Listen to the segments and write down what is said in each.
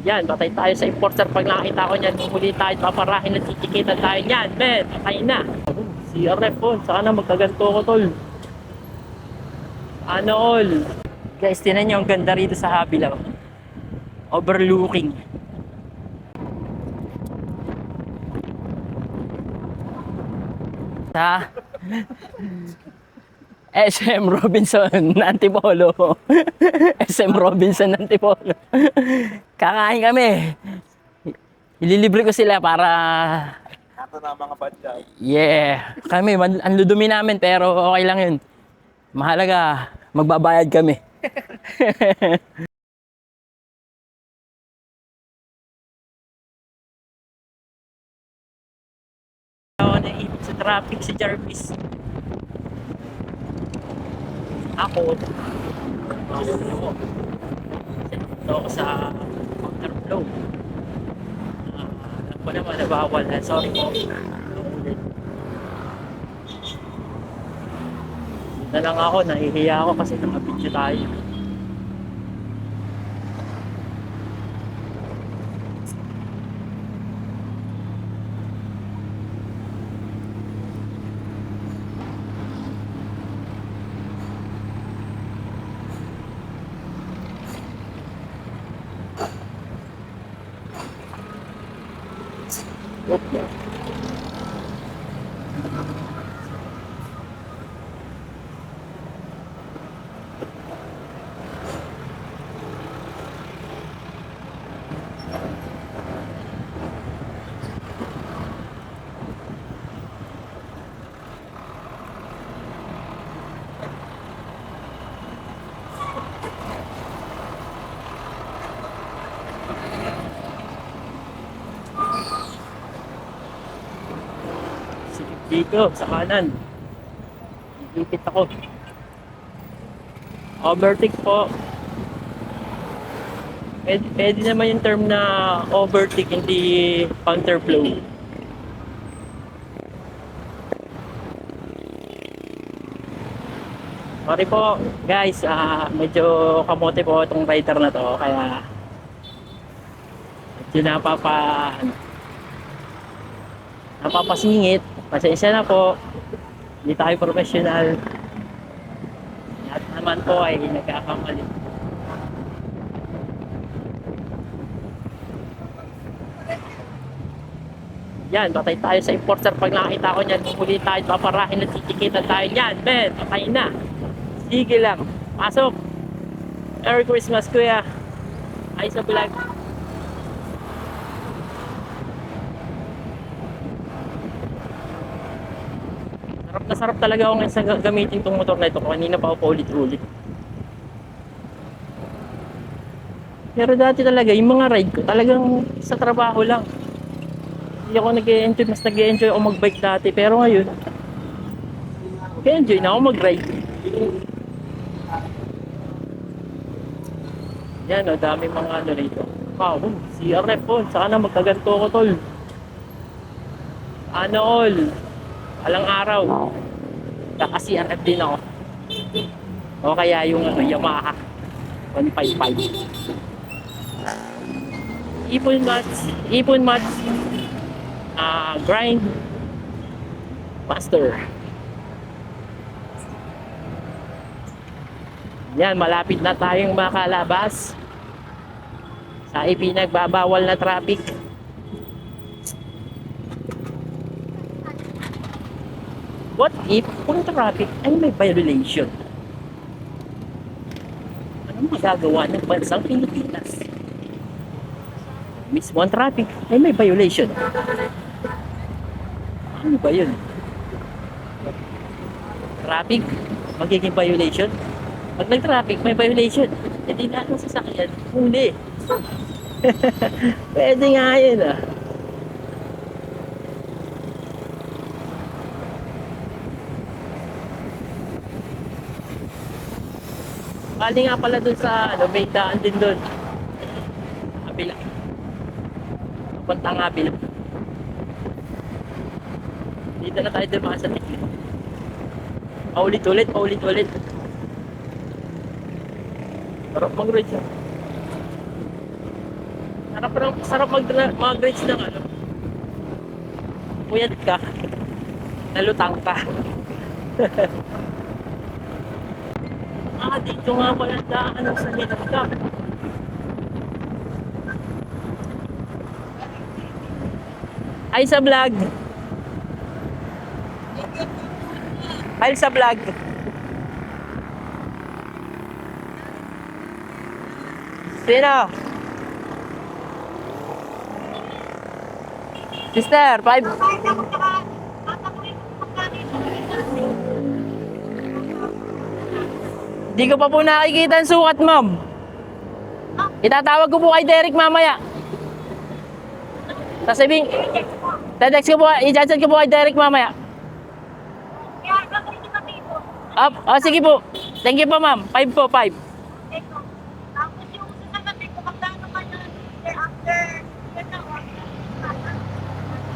Yan, patay tayo sa enforcer. Pag nakakita ko niyan, huli tayo, paparahin at titikitan tayo niyan. Men, patay na. CRF po, sana magkaganto ko tol. Ano all? Guys, tinan nyo ang ganda rito sa Habilao. Overlooking. Sa SM Robinson Antipolo. SM Robinson Antipolo. Kakain kami. Ililibre ko sila para Ito na mga badya. yeah. Kami, ang ludumi namin pero okay lang yun. Mahalaga, magbabayad kami. Ako naipit sa traffic si Jarvis. Ako, ako sa counterflow. Alam ko naman na bawal. Sorry po. Na lang ako, nahihiya ako kasi nakabidyo tayo. Okay. Dito, sa kanan. Ipit ako. Overtake po. Pwede naman yung term na overtake, hindi counterflow. Sorry po, guys. Medyo kamote po itong rider na to. Kaya medyo napapasingit. Pasensya na po. Hindi tayo professional. Lahat naman po ay nagkakamali. Yan, patay tayo sa enforcer. Pag nakakita ko niyan, huli tayo, paparahin at titikitan tayo niyan. Men, patay na. Sige lang. Pasok. Merry Christmas, kuya. Ay sa vlog. Sarap na sarap talaga ako ngayon sa gamitin tong motor na ito. Kanina pa ako paulit-ulit. Pero dati talaga, yung mga ride ko, talagang sa trabaho lang. Hindi ako nag-enjoy, mas nag-enjoy ako mag-bike dati. Pero ngayon, nag-enjoy na ako mag-ride. Yan o, dami mga ano rito. Wow, CRF po, sana magkaganto ko tol. Ano all? Alang araw. Kaka-CRF din ako. O kaya yung ano, Yamaha 155. Ipon mats, grind master. Yan, malapit na tayong makalabas sa ipinagbabawal na traffic. What if kung traffic ay may violation? Anong magagawa ng bansang Pilipinas? Mismo ang traffic ay may violation. Ano ba yun? Traffic, magiging violation? Pag nag-traffic, may violation. Hindi na ang sasakyan, huli. Pwede nga yun ah. Bali nga pala dun sa ano, may daan din dun. Kabila. Puntang kabila. Dito na tayo dumaan sa tiklit. Paulit-ulit, paulit-ulit. Sarap mag-ride siya. Sarap Sobrang sarap mag-grades ng ano. Puyat ka. Nalutang ka. Dito nga pala daan sa Hinagkap. Ay sa vlog. Ay sa vlog. Sino? Sister, 5. Di ko pa po nakikita ang sukat, ma'am. Itatawag ko po kay Derek mamaya. Sasabihin, text ko po, i-chat ko po kay Derek mamaya. Sige po. Thank you po, ma'am. 5 po, 5.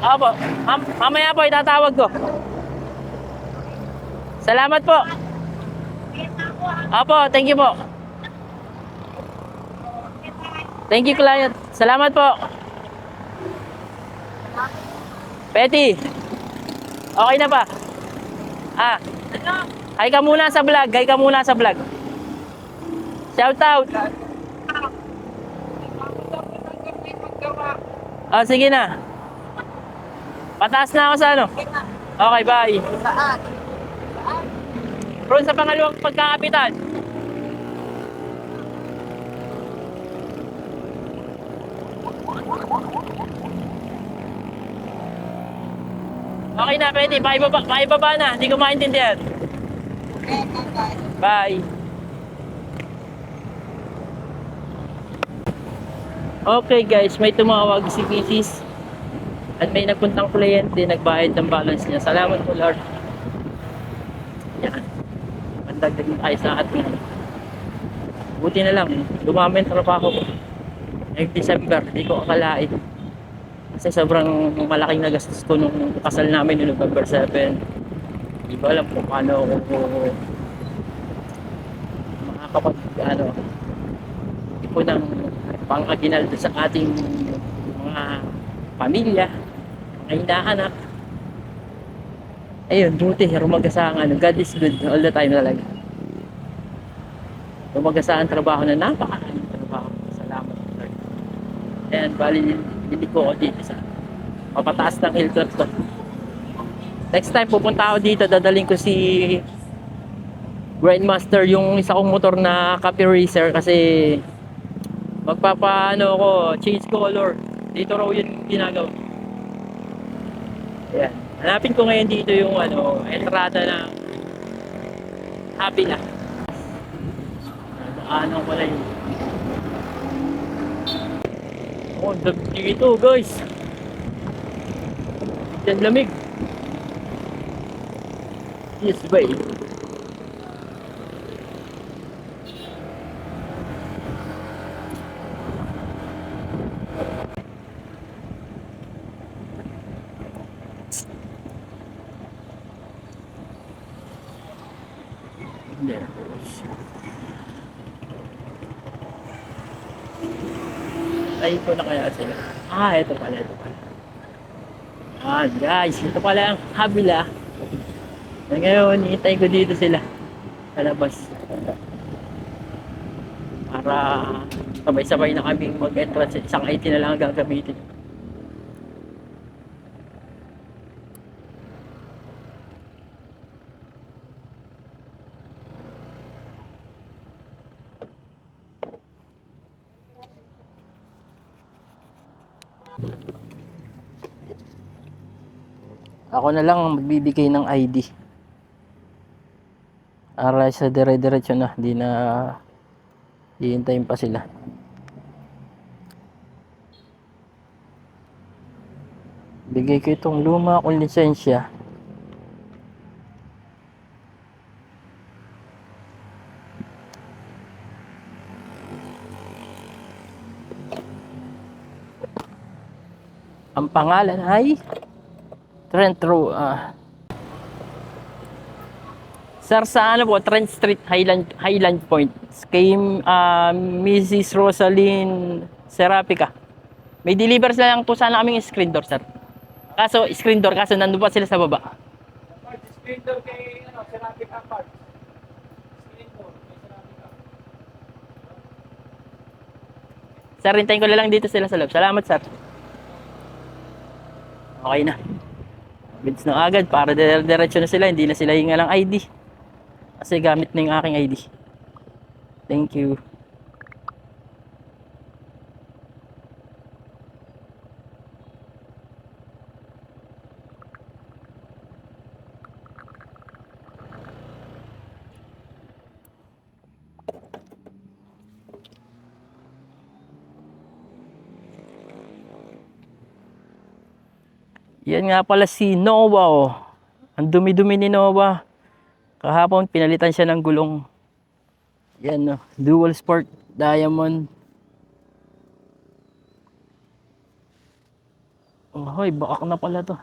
Opo, mamaya po itatawag ko. Salamat po. Opo, thank you po. Thank you, client. Salamat po. Betty. Okay na ba? Hi ka muna sa vlog. Hi ka muna sa vlog. Shout out. Sige na. Pataas na ako sa ano. Okay, bye. Ron sa pangalawang pagkakapitan. Okay na, pwede. Paibaba na. Hindi ko maintindihan. Bye. Okay guys, may tumawag si Mrs. At may nagpuntang kliyente, nagbayad ng balance niya. Salamat po, Lord. Yan. Mandagdag tayo sa ating. Buti na lang, dumami ang trabaho ko. Ngayong December, hindi ko akalain. Kasi sobrang malaking nagastos ko nung kasal namin noong November 7. Hindi ko alam kung paano ako makakapag, ipon ng pang-aginaldo sa ating mga pamilya, mga hinahanap. Ayun, buti, rumagasa ang God is good all the time talaga. Rumagasa ang trabaho na napakaraming trabaho. Salamat, Lord. Ayan, bali, liliko ko dito sa papataas ng hilltop to. Next time, pupunta ako dito, dadaling ko si Grandmaster, yung isa kong motor na copy racer, kasi magpapaano ko, change color. Dito raw yun ginagawa. Ayan. Hanapin ko ngayon dito yung entrada ng Habila. Ano ko na yun. Lamig dito guys. Yan lamig. Yes, bay. There. Ay, ito na kaya sila. Ito pala. Guys, ito pala ang Habila. Ngayon, iintay ko dito sila sa labas. Para sabay-sabay na kaming mag-entrance. Isang IT na lang ang gagamitin. Ako na lang ang magbibigay ng ID. Aray sa dire-diretso na, di na hihintayin pa sila. Bigay ko itong luma kong lisensya. Ang pangalan ay Trent Road. Sir, sa ano po, Trent Street, Highland Point. Kay Mrs. Rosaline Serapica. May deliver na lang po sana kaming screen door, sir. Kaso, screen door, kaso nandun pa sila sa baba. Screen door kay, Ceramic Apart. Screen door kay Ceramic Apart. Sir, hintayin ko na lang dito sila sa loob. Salamat, sir. Okay na. Goods na agad para diretso na sila. Hindi na sila hinga ng ID. Kasi gamit na yung aking ID. Thank you. Yan nga pala si Noah, oh. Ang dumi-dumi ni Noah. Kahapon pinalitan siya ng gulong. Yan, oh. Dual Sport Diamond. Oh, hoy, bakak na pala to.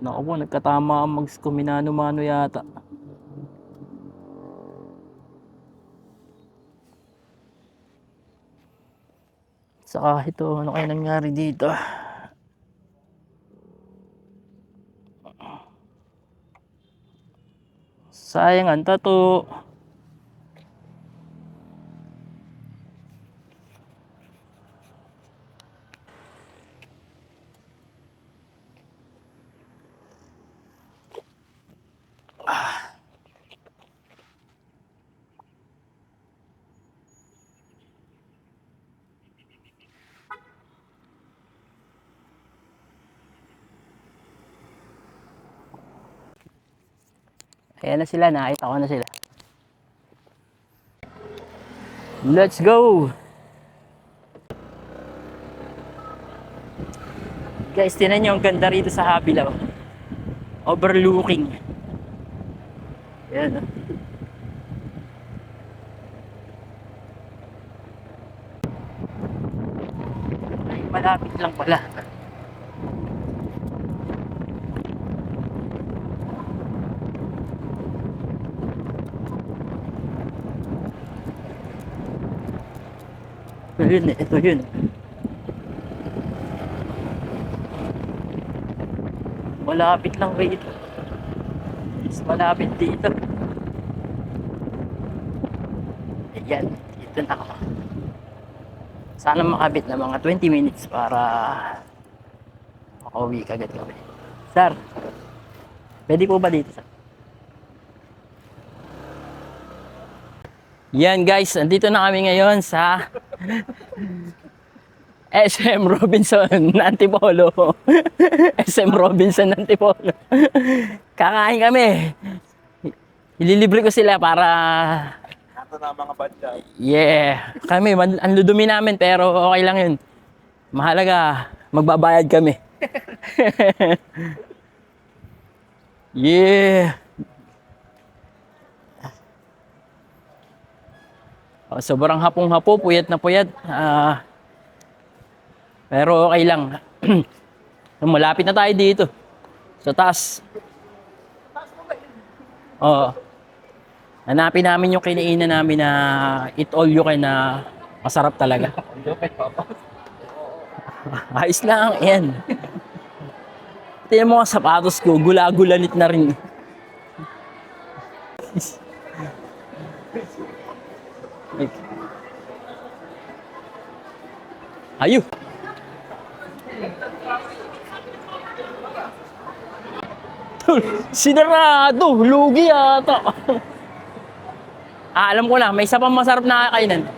Naku po, nagkatama ang mag-kuminano-mano yata. Saka ito, ano kaya nangyari dito? Sayang ang tato. Ayan na sila, nakita ko na sila. Let's go! Guys, tinan nyo ang ganda rito sa Havilah. Overlooking. Ayan. Ay, malapit lang pala. Ito yun, ito yun. Malapit lang rito. Mas malapit dito. Ayan, dito na ako. Sana makabit na mga 20 minutes para makauwi kagad kami. Sir, pwede po ba dito, sir? Yan guys, andito na kami ngayon sa SM Robinson Antipolo. SM Robinson Antipolo. Kakain kami. Ililibre ko sila para... Ito na mga badya. Yeah. Kami, ang ludumi namin pero okay lang yun. Mahalaga, magbabayad kami. Yeah. Oh, sobrang hapong-hapo, puyat na puyat. Pero okay lang. Malapit na tayo dito. Sa taas. Oo. Hanapin namin yung kinainan namin na eat all you can na masarap talaga. Ayos lang, yan. Tingnan mo ang sapatos ko, gula-gulanit na rin. Ayo. Sinarado, lugi ata. Alam ko na, may isa pang masarap na kakainin.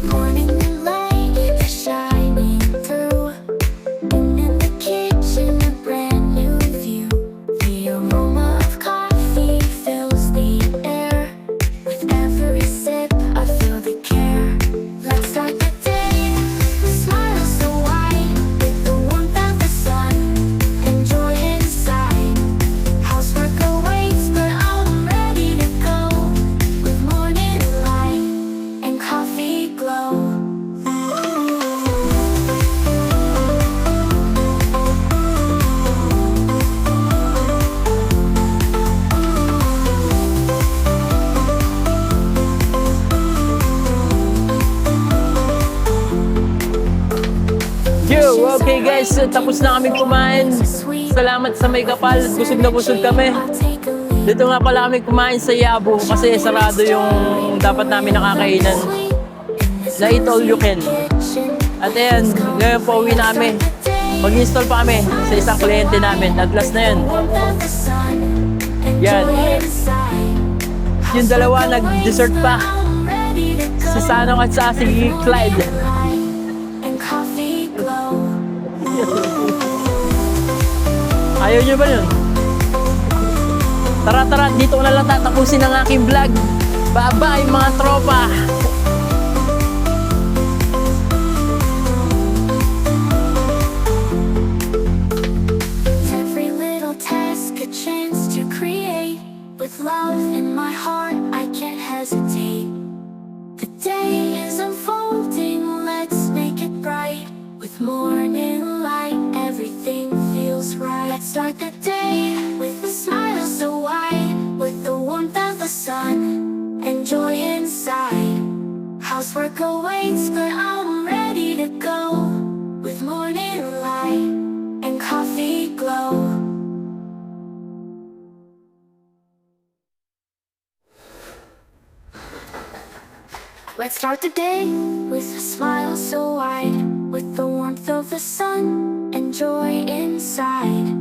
Morning light is shining through, and in the kitchen a brand new view. The aroma of coffee fills the air. With every sip I feel the care. Let's start the day. The smile is so wide with the warmth of the sun. Okay guys, tapos na kami kumain. Salamat sa may kapal. Busog na busog kami. Dito nga pala kami kumain sa Yabo kasi sarado yung dapat namin nakakainan. Na Eat All You Can. At ayan, ngayon po uwi na kami. Mag-install pa kami sa isang kliyente namin. At last na yun. Yan. Yung dalawa nag-dessert pa. Si Sanong at sa si Clyde. Ayaw nyo ba yun? Tara, dito ko na lang tatapusin ang aking vlog. Bye-bye mga tropa! Every little task a chance to create. With love in my heart, I can't hesitate. The day is unfolding, let's make it bright. With morning light, everything feels right. Let's start the day with a smile so wide. With the warmth of the sun and joy inside. Housework awaits, but I'm ready to go. With morning light and coffee glow. Let's start the day with a smile so wide. With the warmth of the sun and joy inside.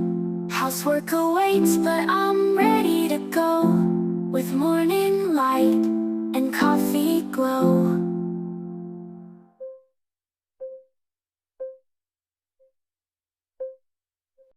Housework awaits, but I'm ready to go.